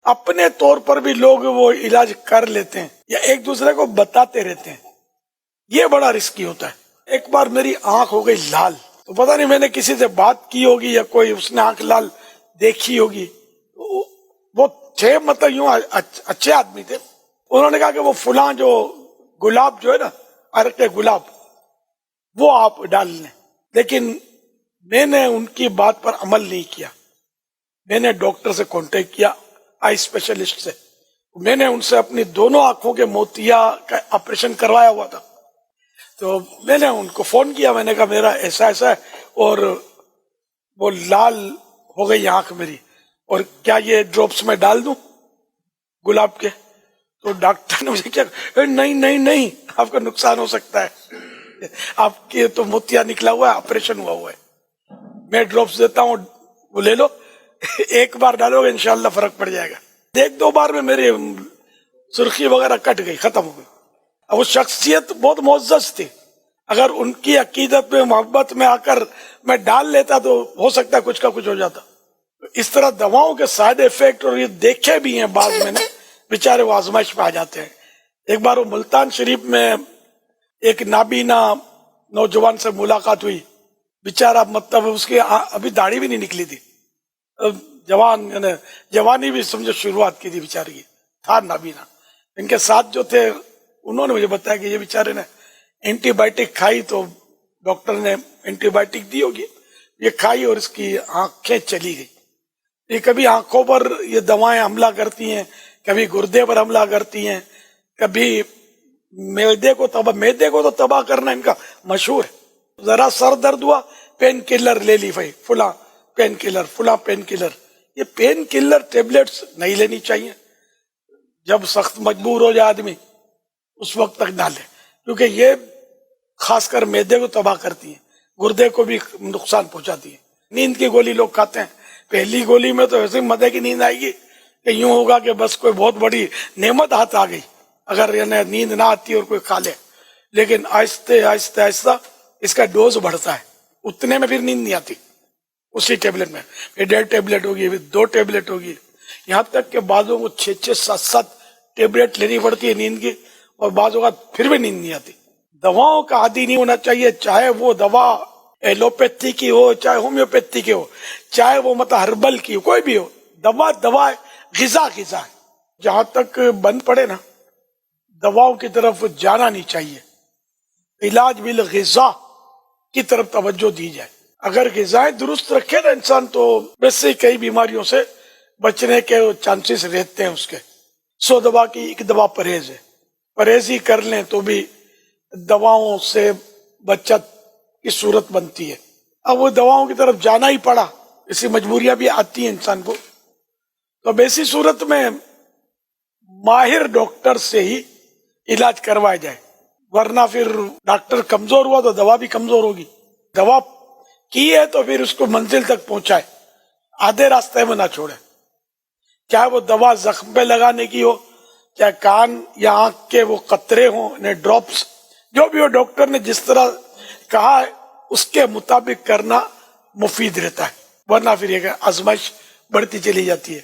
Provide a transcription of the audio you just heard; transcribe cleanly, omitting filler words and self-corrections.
اپنے طور پر بھی لوگ وہ علاج کر لیتے ہیں یا ایک دوسرے کو بتاتے رہتے ہیں، یہ بڑا رسکی ہوتا ہے۔ ایک بار میری آنکھ ہو گئی لال، تو پتہ نہیں میں نے کسی سے بات کی ہوگی یا کوئی اس نے آنکھ لال دیکھی ہوگی، وہ تھے مطلب یوں اچھے آدمی تھے، انہوں نے کہا کہ وہ فلاں جو گلاب جو ہے نا، ارک گلاب، وہ آپ ڈال لیں، لیکن میں نے ان کی بات پر عمل نہیں کیا۔ میں نے ڈاکٹر سے کانٹیکٹ کیا، آئی اسپیشلسٹ سے، میں نے ان سے اپنی دونوں آنکھوں کے موتیا کا آپریشن کروایا ہوا تھا، تو میں نے ان کو فون کیا، میں نے کہا میرا ایسا ایسا ہے اور وہ لال ہو گئی آنکھ میری، اور کیا یہ ڈراپس میں ڈال دوں گلاب کے؟ تو ڈاکٹر نے مجھے کیا، نہیں نہیں نہیں، آپ کا نقصان ہو سکتا ہے، آپ کے تو موتیا نکلا ہوا ہے، آپریشن ہوا ہے، میں ڈراپس دیتا ہوں وہ لے لو، ایک بار ڈالو گے انشاءاللہ فرق پڑ جائے گا۔ ایک دو بار میں میری سرخی وغیرہ کٹ گئی، ختم ہو گئی۔ اب وہ شخصیت بہت معزز تھی، اگر ان کی عقیدت میں محبت میں آ کر میں ڈال لیتا تو ہو سکتا ہے کچھ کا کچھ ہو جاتا۔ اس طرح دواؤں کے سائیڈ ایفیکٹ اور یہ دیکھے بھی ہیں بعض میں نے، بیچارے وہ آزمائش پہ آ جاتے ہیں۔ ایک بار وہ ملتان شریف میں ایک نابینا نوجوان سے ملاقات ہوئی، بیچارہ مطلب اس کی ابھی داڑھی بھی نہیں نکلی تھی، جوان، یعنی جوانی بھی سمجھو شروعات کی تھی بیچارے کی، تھا نابینا۔ ان کے ساتھ جو تھے انہوں نے مجھے بتایا کہ یہ بیچارے نے اینٹی بائیوٹک کھائی، تو ڈاکٹر نے اینٹی بائیوٹک دی ہوگی، یہ کھائی اور اس کی آنکھیں چلی گئی۔ یہ کبھی آنکھوں پر یہ دوائیں حملہ کرتی ہیں، کبھی گردے پر حملہ کرتی ہیں، کبھی معدے کو تو تباہ کرنا ان کا مشہور ہے۔ ذرا سر درد ہوا، پین کلر لے لی بھائی، فلاں پین کلر، یہ پین کلر ٹیبلٹس نہیں لینی چاہیے، جب سخت مجبور ہو جائے آدمی اس وقت تک ڈالے، کیونکہ یہ خاص کر معدے کو تباہ کرتی ہیں، گردے کو بھی نقصان پہنچاتی ہے۔ نیند کی گولی لوگ کھاتے ہیں، پہلی گولی میں تو ایسے مزے کی نیند آئے گی کہ یوں ہوگا کہ بس کوئی بہت بڑی نعمت ہاتھ آ گئی اگر نیند نہ آتی اور کوئی کھا لے، لیکن آہستہ آہستہ آہستہ اس کا ڈوز بڑھتا ہے، اتنے میں پھر نیند نہیں آتی، اسی ٹیبلٹ میں پھر 1.5 ٹیبلٹ ہوگی، پھر 2 ٹیبلٹ ہوگی، یہاں تک کہ بعضوں کو 6 7 ٹیبلٹ لینی پڑتی ہے نیند کی، اور بعض اوقات پھر بھی نیند نہیں آتی۔ دواؤں کا عادی نہیں ہونا چاہیے، چاہے وہ دوا ایلوپیتھی کی ہو، چاہے ہومیوپیتھی کی ہو، چاہے وہ مطلب ہربل کی ہو، کوئی بھی ہو، دوا ہے، غذا ہے۔ جہاں تک بند پڑے نا، دواؤں کی طرف جانا نہیں چاہیے، علاج بالغذا کی طرف توجہ دی جائے۔ اگر غذائیں درست رکھے نا انسان تو ویسے کئی بیماریوں سے بچنے کے چانسز رہتے ہیں اس کے۔ 100 دوا کی 1 دوا پرہیز ہے، پرہیز ہی کر لیں تو بھی دواؤں سے بچت کی صورت بنتی ہے۔ اب وہ دواؤں کی طرف جانا ہی پڑا، اسی مجبوریاں بھی آتی ہیں انسان کو، تو اب ایسی صورت میں ماہر ڈاکٹر سے ہی علاج کروایا جائے، ورنہ پھر ڈاکٹر کمزور ہوا تو دوا بھی کمزور ہوگی۔ دوا کی ہے تو پھر اس کو منزل تک پہنچائے، آدھے راستے میں نہ چھوڑے، چاہے وہ دوا زخم پہ لگانے کی ہو، چاہے کان یا آنکھ کے وہ قطرے ہوں، ڈراپس، جو بھی ہو، ڈاکٹر نے جس طرح کہا ہے اس کے مطابق کرنا مفید رہتا ہے، ورنہ پھر یہ آزمائش بڑھتی چلی جاتی ہے۔